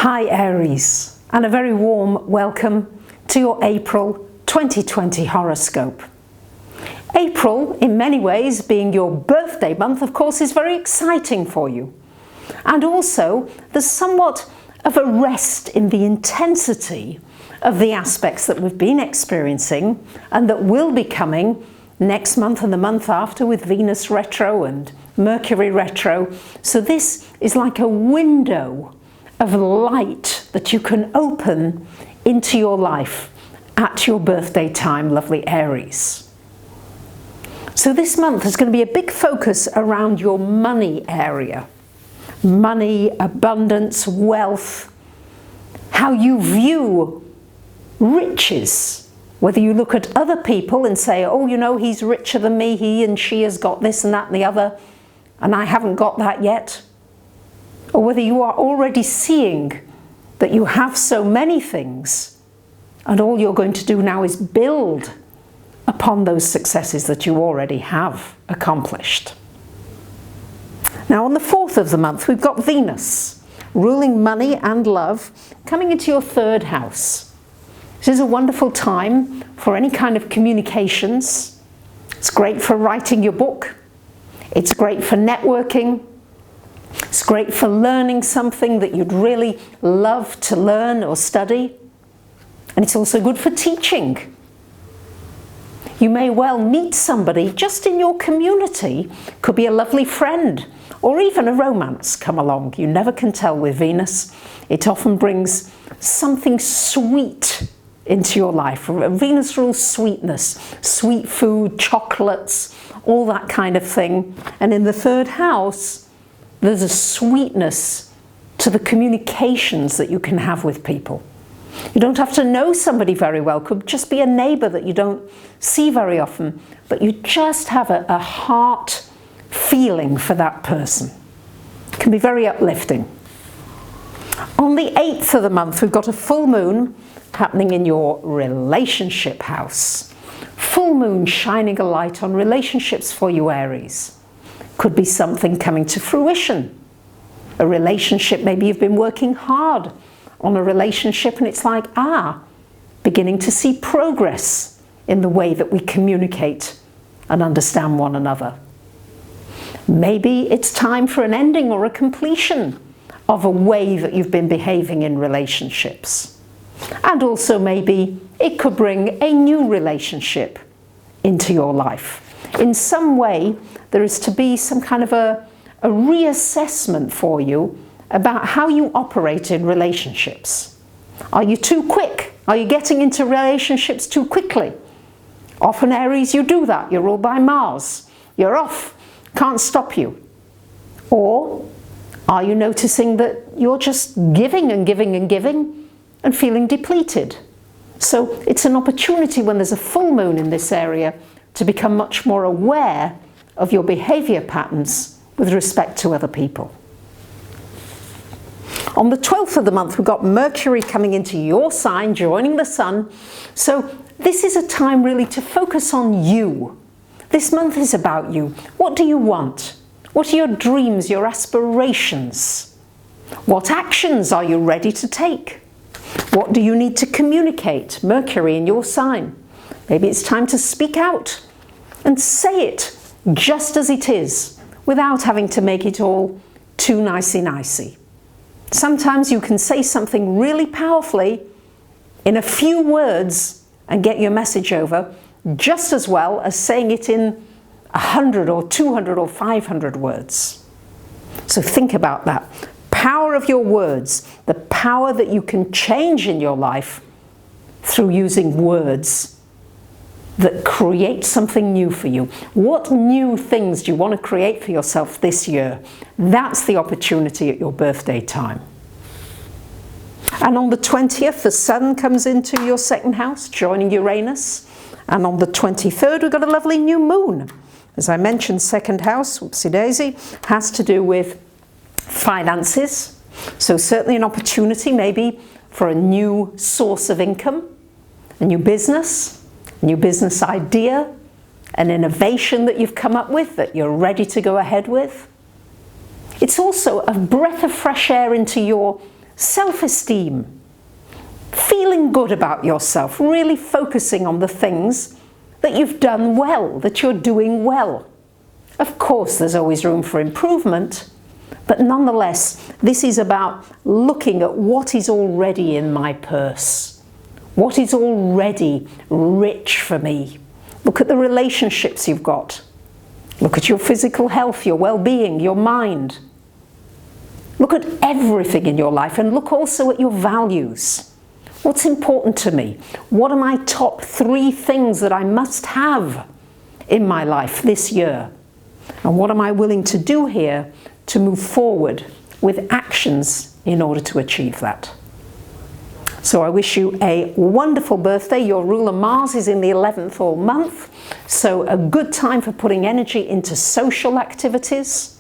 Hi Aries, and a very warm welcome to your April 2020 horoscope. April, in many ways, being your birthday month, of course, is very exciting for you. And also, there's somewhat of a rest in the intensity of the aspects that we've been experiencing and that will be coming next month and the month after with Venus retro and Mercury retro. So this is like a window of light that you can open into your life at your birthday time, lovely Aries. So this month is going to be a big focus around your money area. Money, abundance, wealth, how you view riches. Whether you look at other people and say, oh, you know, he's richer than me, he and she has got this and that and the other, and I haven't got that yet. Or whether you are already seeing that you have so many things and all you're going to do now is build upon those successes that you already have accomplished. Now on the 4th of the month we've got Venus ruling money and love coming into your 3rd house. This is a wonderful time for any kind of communications. It's great for writing your book. It's great for networking. It's great for learning something that you'd really love to learn or study. And it's also good for teaching. You may well meet somebody just in your community, could be a lovely friend, or even a romance come along. You never can tell with Venus. It often brings something sweet into your life. Venus rules sweetness, sweet food, chocolates, all that kind of thing. And in the 3rd house, there's a sweetness to the communications that you can have with people. You don't have to know somebody very well. It could just be a neighbor that you don't see very often, but you just have a heart feeling for that person. It can be very uplifting. On the 8th of the month, we've got a full moon happening in your relationship house. Full moon shining a light on relationships for you, Aries. Could be something coming to fruition. A relationship, maybe you've been working hard on a relationship and it's like, beginning to see progress in the way that we communicate and understand one another. Maybe it's time for an ending or a completion of a way that you've been behaving in relationships. And also maybe it could bring a new relationship into your life. In some way, there is to be some kind of a reassessment for you about how you operate in relationships. Are you too quick? Are you getting into relationships too quickly? Often, Aries, you do that. You're ruled by Mars. You're off. Can't stop you. Or are you noticing that you're just giving and giving and giving and feeling depleted? So it's an opportunity when there's a full moon in this area to become much more aware of your behavior patterns with respect to other people. On the 12th of the month, we've got Mercury coming into your sign, joining the sun. So this is a time really to focus on you. This month is about you. What do you want? What are your dreams, your aspirations? What actions are you ready to take? What do you need to communicate? Mercury in your sign. Maybe it's time to speak out and say it just as it is, without having to make it all too nicey-nicey. Sometimes you can say something really powerfully in a few words and get your message over just as well as saying it in 100 or 200 or 500 words. So think about that. Power of your words, the power that you can change in your life through using words that create something new for you. What new things do you want to create for yourself this year? That's the opportunity at your birthday time. And on the 20th, the sun comes into your 2nd house, joining Uranus. And on the 23rd, we've got a lovely new moon. As I mentioned, 2nd house, whoopsie daisy, has to do with finances. So certainly an opportunity maybe for a new source of income, a new business idea, an innovation that you've come up with that you're ready to go ahead with. It's also a breath of fresh air into your self-esteem, feeling good about yourself, really focusing on the things that you've done well, that you're doing well. Of course, there's always room for improvement, but nonetheless, this is about looking at what is already in my purse, what is already rich for me. Look at the relationships you've got. Look at your physical health, your well-being, your mind. Look at everything in your life and look also at your values. What's important to me? What are my top 3 things that I must have in my life this year? And what am I willing to do here to move forward with actions in order to achieve that? So I wish you a wonderful birthday. Your ruler Mars is in the 11th all month, so a good time for putting energy into social activities,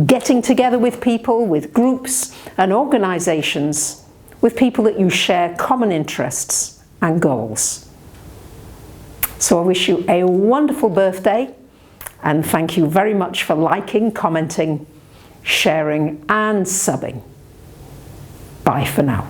getting together with people, with groups and organizations, with people that you share common interests and goals. So I wish you a wonderful birthday, and thank you very much for liking, commenting, sharing and subbing. Bye for now.